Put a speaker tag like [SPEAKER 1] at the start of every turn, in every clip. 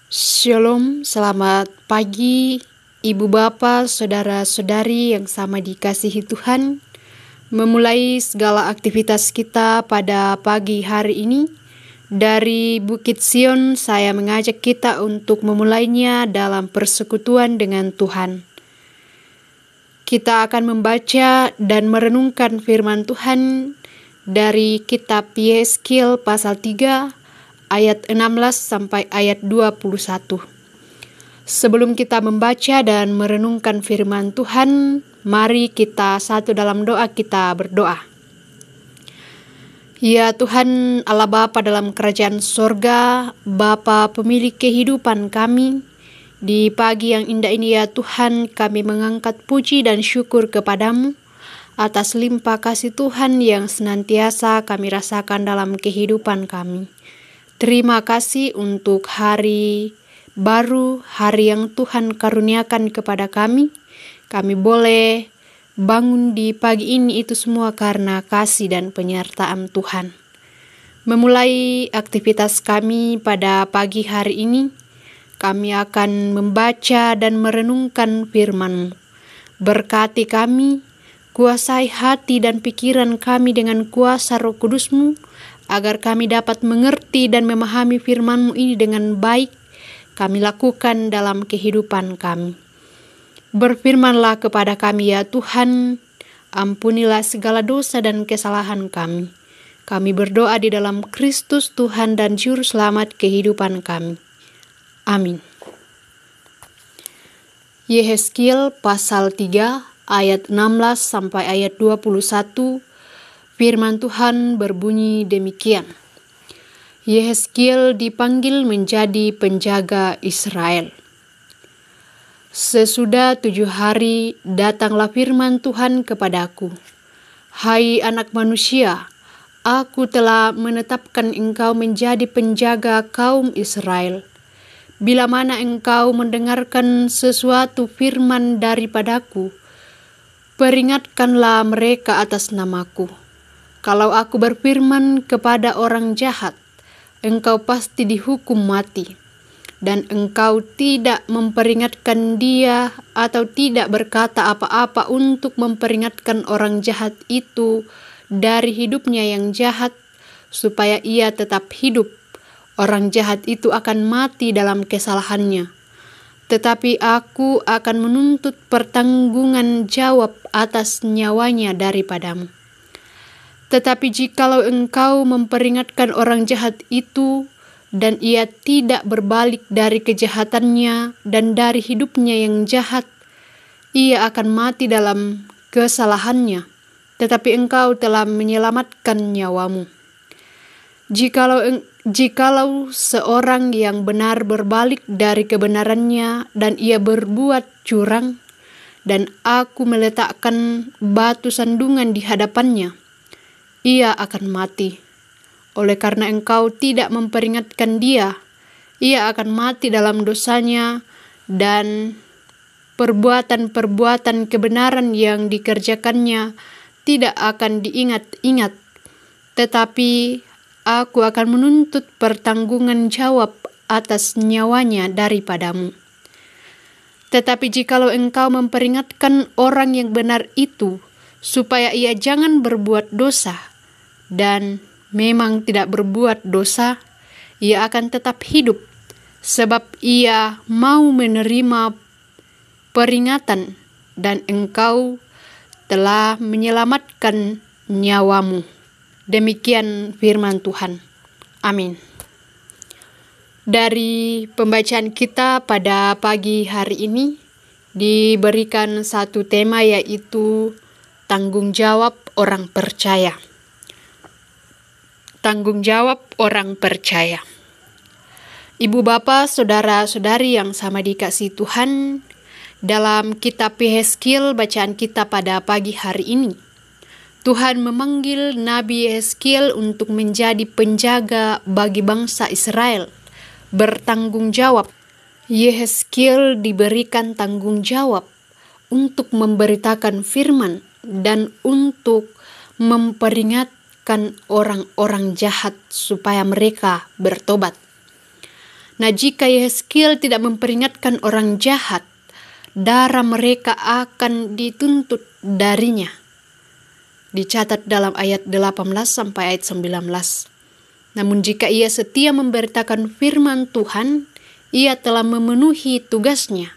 [SPEAKER 1] Shalom, selamat pagi Ibu Bapa, Saudara-saudari yang sama dikasihi Tuhan. Memulai segala aktivitas kita pada pagi hari ini, dari Bukit Sion saya mengajak kita untuk memulainya dalam persekutuan dengan Tuhan. Kita akan membaca dan merenungkan firman Tuhan dari kitab Yehezkiel pasal 3 ayat 16 sampai ayat 21. Sebelum kita membaca dan merenungkan firman Tuhan, mari kita satu dalam doa kita berdoa. Ya Tuhan Allah Bapa dalam kerajaan sorga, Bapa pemilik kehidupan kami, di pagi yang indah ini ya Tuhan, kami mengangkat puji dan syukur kepadamu atas limpah kasih Tuhan yang senantiasa kami rasakan dalam kehidupan kami. Terima kasih untuk hari baru, hari yang Tuhan karuniakan kepada kami. Kami boleh bangun di pagi ini itu semua karena kasih dan penyertaan Tuhan. Memulai aktivitas kami pada pagi hari ini, kami akan membaca dan merenungkan firman-Mu. Berkati kami, kuasai hati dan pikiran kami dengan kuasa Roh Kudus-Mu, agar kami dapat mengerti dan memahami firman-Mu ini dengan baik, kami lakukan dalam kehidupan kami. Berfirmanlah kepada kami ya Tuhan, ampunilah segala dosa dan kesalahan kami. Kami berdoa di dalam Kristus Tuhan dan Juru Selamat kehidupan kami. Amin. Yehezkiel pasal 3 ayat 16 sampai ayat 21. Firman Tuhan berbunyi demikian. Yehezkiel dipanggil menjadi penjaga Israel. Sesudah 7 hari datanglah firman Tuhan kepadaku. Hai anak manusia, aku telah menetapkan engkau menjadi penjaga kaum Israel. Bila mana engkau mendengarkan sesuatu firman daripadaku, peringatkanlah mereka atas namaku. Kalau aku berfirman kepada orang jahat, engkau pasti dihukum mati, dan engkau tidak memperingatkan dia atau tidak berkata apa-apa untuk memperingatkan orang jahat itu dari hidupnya yang jahat, supaya ia tetap hidup, orang jahat itu akan mati dalam kesalahannya. Tetapi aku akan menuntut pertanggungan jawab atas nyawanya daripadamu. Tetapi jikalau engkau memperingatkan orang jahat itu, dan ia tidak berbalik dari kejahatannya dan dari hidupnya yang jahat, ia akan mati dalam kesalahannya, tetapi engkau telah menyelamatkan nyawamu. Jikalau seorang yang benar berbalik dari kebenarannya dan ia berbuat curang, dan aku meletakkan batu sandungan di hadapannya, ia akan mati. Oleh karena engkau tidak memperingatkan dia, ia akan mati dalam dosanya, dan perbuatan-perbuatan kebenaran yang dikerjakannya tidak akan diingat-ingat. Tetapi aku akan menuntut pertanggungan jawab atas nyawanya daripadamu. Tetapi jikalau engkau memperingatkan orang yang benar itu, supaya ia jangan berbuat dosa, dan memang tidak berbuat dosa, ia akan tetap hidup, sebab ia mau menerima peringatan, dan engkau telah menyelamatkan nyawamu. Demikian firman Tuhan. Amin. Dari pembacaan kita pada pagi hari ini diberikan satu tema, yaitu tanggung jawab orang percaya. Tanggung jawab orang percaya. Ibu Bapa, Saudara-saudari yang sama dikasihi Tuhan, dalam kitab Yehezkiel bacaan kita pada pagi hari ini, Tuhan memanggil Nabi Yehezkiel untuk menjadi penjaga bagi bangsa Israel, bertanggung jawab. Yehezkiel diberikan tanggung jawab untuk memberitakan firman dan untuk memperingatkan orang-orang jahat supaya mereka bertobat. Nah, jika Yehezkiel tidak memperingatkan orang jahat, darah mereka akan dituntut darinya. Dicatat dalam ayat 18 sampai ayat 19. Namun jika ia setia memberitakan firman Tuhan, ia telah memenuhi tugasnya,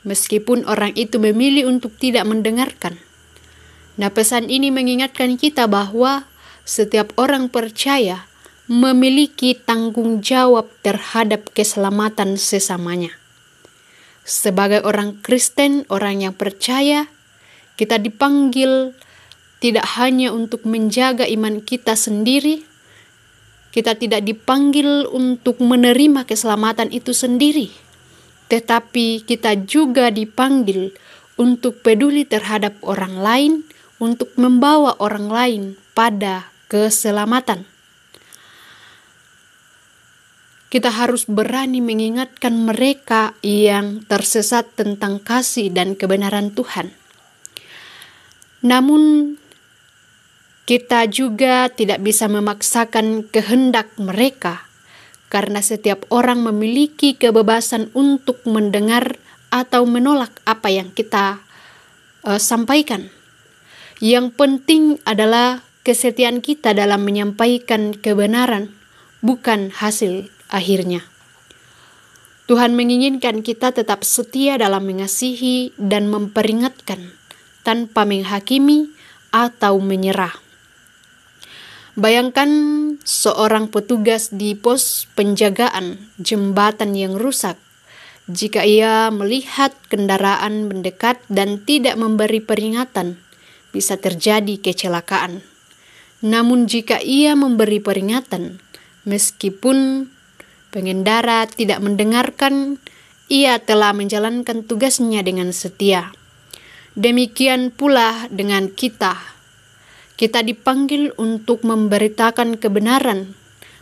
[SPEAKER 1] meskipun orang itu memilih untuk tidak mendengarkan. Nah, pesan ini mengingatkan kita bahwa setiap orang percaya memiliki tanggung jawab terhadap keselamatan sesamanya. Sebagai orang Kristen, orang yang percaya, kita dipanggil tidak hanya untuk menjaga iman kita sendiri, kita tidak dipanggil untuk menerima keselamatan itu sendiri, tetapi kita juga dipanggil untuk peduli terhadap orang lain, untuk membawa orang lain pada keselamatan. Kita harus berani mengingatkan mereka yang tersesat tentang kasih dan kebenaran Tuhan. Namun, kita juga tidak bisa memaksakan kehendak mereka, karena setiap orang memiliki kebebasan untuk mendengar atau menolak apa yang kita sampaikan. Yang penting adalah kesetiaan kita dalam menyampaikan kebenaran, bukan hasil akhirnya. Tuhan menginginkan kita tetap setia dalam mengasihi dan memperingatkan, tanpa menghakimi atau menyerah. Bayangkan seorang petugas di pos penjagaan jembatan yang rusak. Jika ia melihat kendaraan mendekat dan tidak memberi peringatan, bisa terjadi kecelakaan. Namun jika ia memberi peringatan, meskipun pengendara tidak mendengarkan, ia telah menjalankan tugasnya dengan setia. Demikian pula dengan kita. Kita dipanggil untuk memberitakan kebenaran,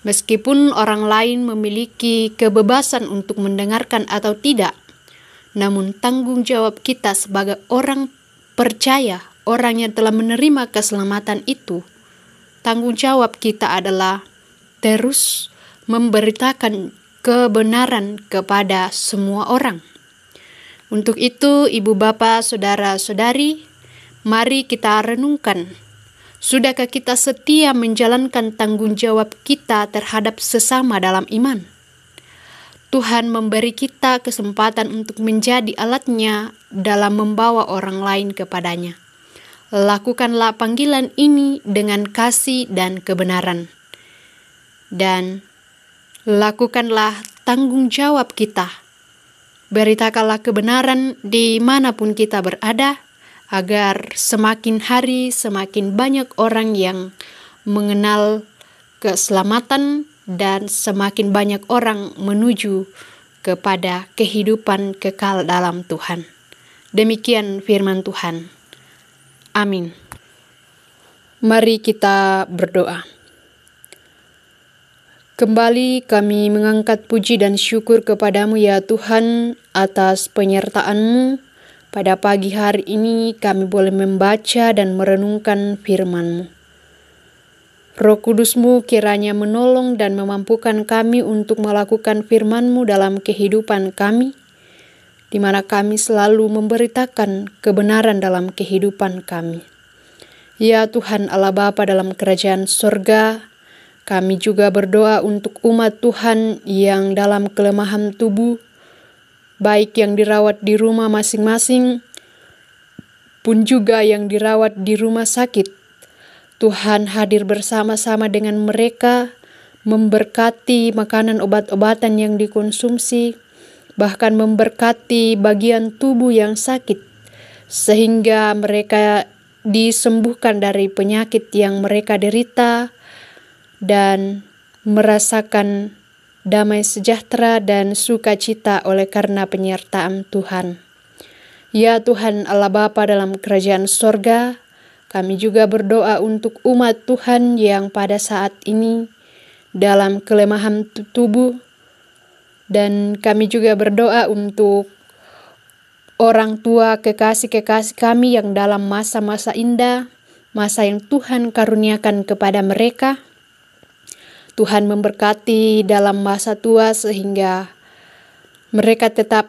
[SPEAKER 1] meskipun orang lain memiliki kebebasan untuk mendengarkan atau tidak. Namun tanggung jawab kita sebagai orang percaya, orang yang telah menerima keselamatan itu, tanggung jawab kita adalah terus memberitakan kebenaran kepada semua orang. Untuk itu, ibu bapa, saudara-saudari, mari kita renungkan. Sudahkah kita setia menjalankan tanggung jawab kita terhadap sesama dalam iman? Tuhan memberi kita kesempatan untuk menjadi alatnya dalam membawa orang lain kepadanya. Lakukanlah panggilan ini dengan kasih dan kebenaran. Dan lakukanlah tanggung jawab kita. Beritakanlah kebenaran dimanapun kita berada, agar semakin hari semakin banyak orang yang mengenal keselamatan dan semakin banyak orang menuju kepada kehidupan kekal dalam Tuhan. Demikian firman Tuhan. Amin. Mari kita berdoa. Kembali kami mengangkat puji dan syukur kepadamu ya Tuhan atas penyertaan-Mu. Pada pagi hari ini kami boleh membaca dan merenungkan firman-Mu. Roh Kudus-Mu kiranya menolong dan memampukan kami untuk melakukan firman-Mu dalam kehidupan kami, di mana kami selalu memberitakan kebenaran dalam kehidupan kami. Ya Tuhan Allah Bapa dalam kerajaan sorga, kami juga berdoa untuk umat Tuhan yang dalam kelemahan tubuh, baik yang dirawat di rumah masing-masing, pun juga yang dirawat di rumah sakit. Tuhan hadir bersama-sama dengan mereka, memberkati makanan obat-obatan yang dikonsumsi, bahkan memberkati bagian tubuh yang sakit, sehingga mereka disembuhkan dari penyakit yang mereka derita, dan merasakan damai sejahtera dan sukacita oleh karena penyertaan Tuhan. Ya Tuhan Allah Bapa dalam kerajaan sorga, kami juga berdoa untuk umat Tuhan yang pada saat ini dalam kelemahan tubuh, dan kami juga berdoa untuk orang tua kekasih-kekasih kami yang dalam masa-masa indah, masa yang Tuhan karuniakan kepada mereka. Tuhan memberkati dalam masa tua sehingga mereka tetap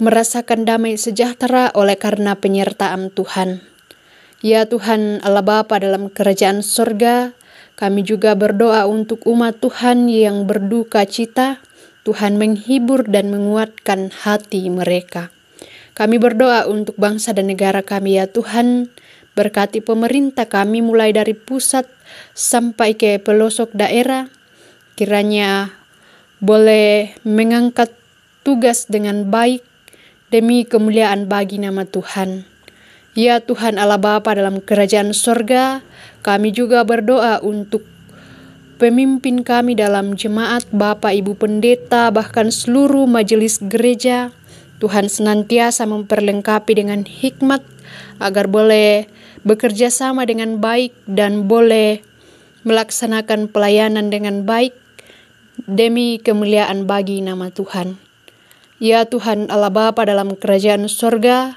[SPEAKER 1] merasakan damai sejahtera oleh karena penyertaan Tuhan. Ya Tuhan Allah Bapa dalam kerajaan sorga, kami juga berdoa untuk umat Tuhan yang berduka cita. Tuhan menghibur dan menguatkan hati mereka. Kami berdoa untuk bangsa dan negara kami ya Tuhan. Berkati pemerintah kami mulai dari pusat sampai ke pelosok daerah. Kiranya boleh mengangkat tugas dengan baik demi kemuliaan bagi nama Tuhan. Ya Tuhan Allah Bapa dalam kerajaan sorga, kami juga berdoa untuk pemimpin kami dalam jemaat, Bapak Ibu Pendeta, bahkan seluruh majelis gereja. Tuhan senantiasa memperlengkapi dengan hikmat agar boleh bekerja sama dengan baik dan boleh melaksanakan pelayanan dengan baik demi kemuliaan bagi nama Tuhan. Ya Tuhan Allah Bapa dalam kerajaan sorga,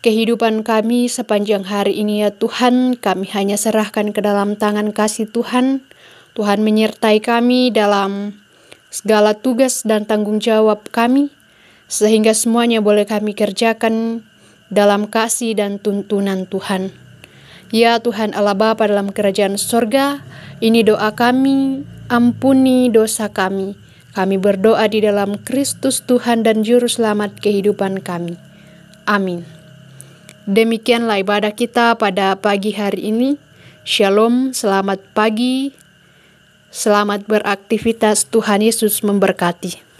[SPEAKER 1] kehidupan kami sepanjang hari ini ya Tuhan, kami hanya serahkan ke dalam tangan kasih Tuhan. Tuhan menyertai kami dalam segala tugas dan tanggung jawab kami, sehingga semuanya boleh kami kerjakan dalam kasih dan tuntunan Tuhan. Ya Tuhan Allah Bapa dalam kerajaan sorga, ini doa kami, ampuni dosa kami. Kami berdoa di dalam Kristus Tuhan dan Juru Selamat kehidupan kami. Amin. Demikianlah ibadah kita pada pagi hari ini. Shalom, selamat pagi. Selamat beraktivitas, Tuhan Yesus memberkati.